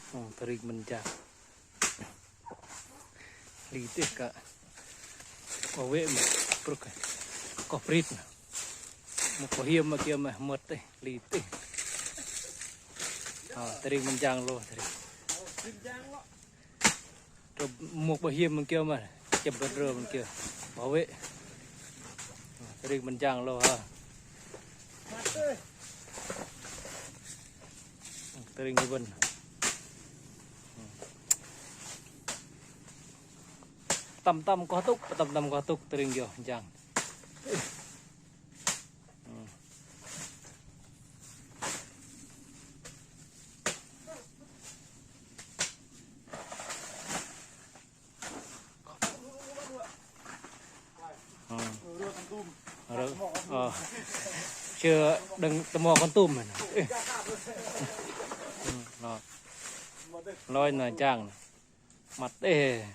tarik menjang litih ka bawe pruk koprit mo ko hiam ma kia ma mot teh litih tarik menjang lo tarik to mo ko hiam ma kia ma ceber ma kia bawe tarik menjang lo ha tarik ngiben tam ko tuk tering yo jang chưa đừng tò mò con tôm này lôi là chàng mặt đê